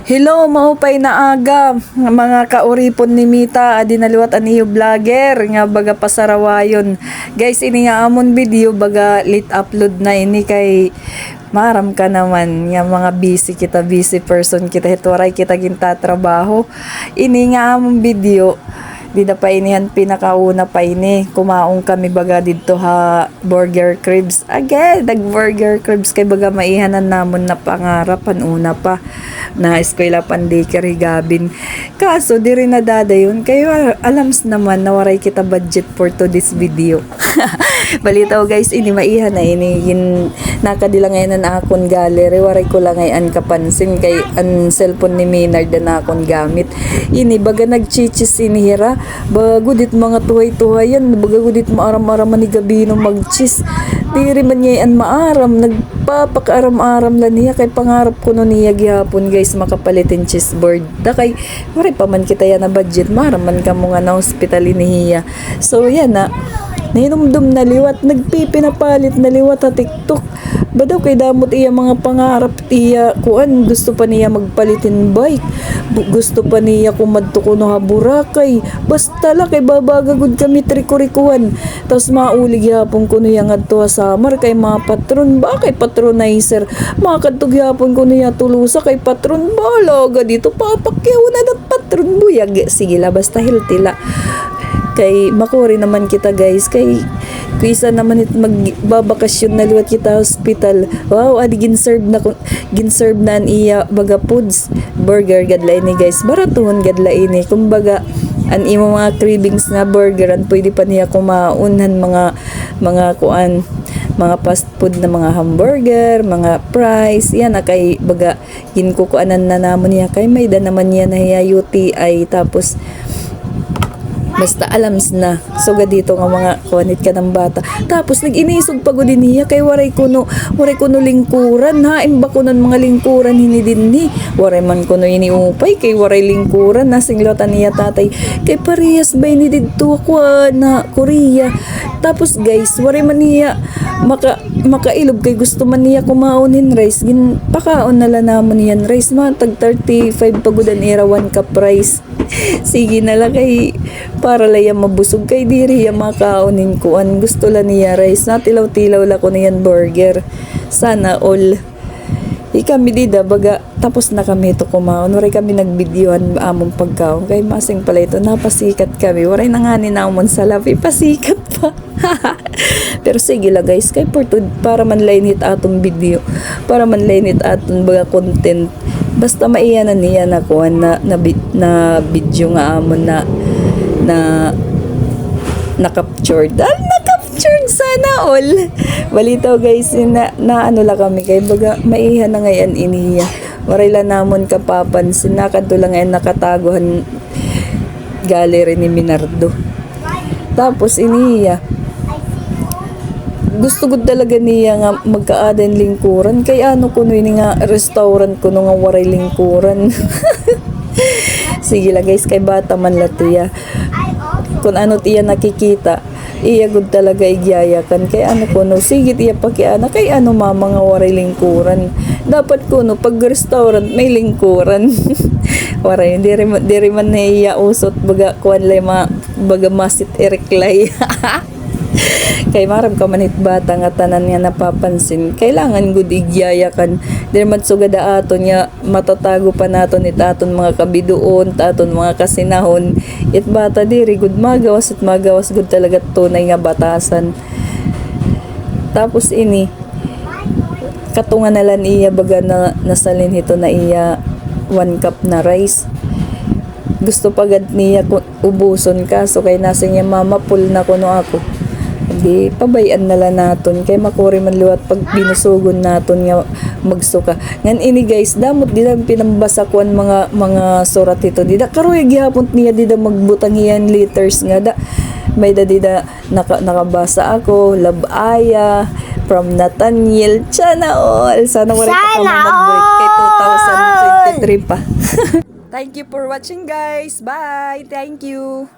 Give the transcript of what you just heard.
Hello, maupay na aga, mga kauripon ni Mita, adinaliwat aniyo vlogger, nga baga pasarawayon. Guys, ini nga amon video, baga late upload na ini kay maram ka naman, nga mga busy person kita, hitwaray kita ginta trabaho. Ini nga amon video, di na pa inihan pinakauna pa ini kumaong kami baga dito ha burger cribs again nag burger cribs kay baga maihanan namon na pangarapan una pa na eskwela pandikeri gabin kaso diri na dadayon kayo alams naman nawaray kita budget for to this video. Balitaw guys, ini maihan na ini nakadila ngayon na akon gallery waray ko lang ngayon kapansin kay an cellphone ni Maynard na akon gamit ini baga nagchichis inihira bagudit mga tuhay-tuhayan bagudit maaram-araman ni gabino magchis diri man niya an maaram nagpapakaaram-aram la niya kay pangarap ko no niya gihapon guys makapalitin chessboard da kay wari pa man kita yan na budget maaram man ka mo nga na hospital inihiya so yan na nahinumdum na liwat, nagpipinapalit na liwat sa TikTok. Badaw kay damot iya mga pangarap iya kuan gusto pa niya magpalitin bike. Gusto pa niya kumadto ko no Boracay. Basta la kay babagagud kami trikurikuan. Tapos maulig yapon ko niya ngadto sa summer kay mga patron ba kay patronizer. Makadtog yapon ko niya tulusa kay patron balaga dito papakyaw na dat patron buyag. Sige la basta healthy la. Kay makuri naman kita guys kay kuisa naman it magbabakasyon na liwat kita hospital wow adi ginserve na an iya baga foods burger gadla ini guys baratuhon gadla ini kumbaga an imo mga cravings na burger an pwede pa niya kumaunhan mga kuan mga fast food na mga hamburger, mga fries, yan na kay baga ginkukuanan na namon niya kay may da naman niya na hiya UTI tapos basta alams na suga dito nga mga kuanit ka ng bata tapos nag-inisog pagod din niya kay waray kuno lingkuran ha imba ko ng mga lingkuran hini din ni waray man kuno iniupay kay waray lingkuran na singlotan niya tatay kay parehas bay ni dito ako na Korea tapos guys waray man niya makailob kay gusto man niya kumaunin rice gin pakaon na lang namon niyan rice man tag 35 pagodan era 1 cup rice sige na lang kay para laya mabusog kay diri ya makaunin kuan gusto la niya rice na tilaw-tilaw la ko niyan burger sana all kami dida baga tapos na kami to kumaon waray kami nagbidyohan among pagkaon kay masing pala ito napasikat kami waray nangani namon sa labi pasikat pa. Pero sige la guys kay para man lainit atong video para man lainit aton baga content basta maiyanan niya na kuan na video nga amon na captured na-captured sana all balitaw guys na ano la kami kay baga maihan na ngayon iniya waray la namon kapapansin nakadto lang ngayon nakatagohan gallery ni Minardo tapos iniya gusto gud talaga niya nga magkaaden lingkuran kay ano kuno ini nga restaurant kuno nga waray lingkuran. Sige la guys kay bata man latiya kun ano tiya nakikita iya gud talaga igyayakan kay ano kuno sige tiya pakiana kay ano mama nga waray lingkuran dapat kuno pag restaurant may lingkuran. Waray diri man niya usot baga kuan lay baga masit ereklay. Kay maram ka manit bata nga tanan nga napapansin kailangan gud igyayakan dili man sugada aton nya matatago pa naton it aton mga kabiduon aton mga kasinahon it bata diri gud magawas gud talaga tunay nga batasan tapos ini katungan nalan iya baga na nasalin hito na iya 1 cup na rice gusto pagad niya ubuson kaso kay nasa niya mama full na kuno ako di pabayan na lang naton kay makuri man liwat pag binusugon naton nga magsuka ngan ini guys damot dida pinambasa kuan mga surat ito dida karoy gihapon niya dida magbutang iyan letters nga da may dida nakabasa ako love Aya from Nathaniel sana all sana wala ka mag-break kay 2023 pa. Thank you for watching guys bye thank you.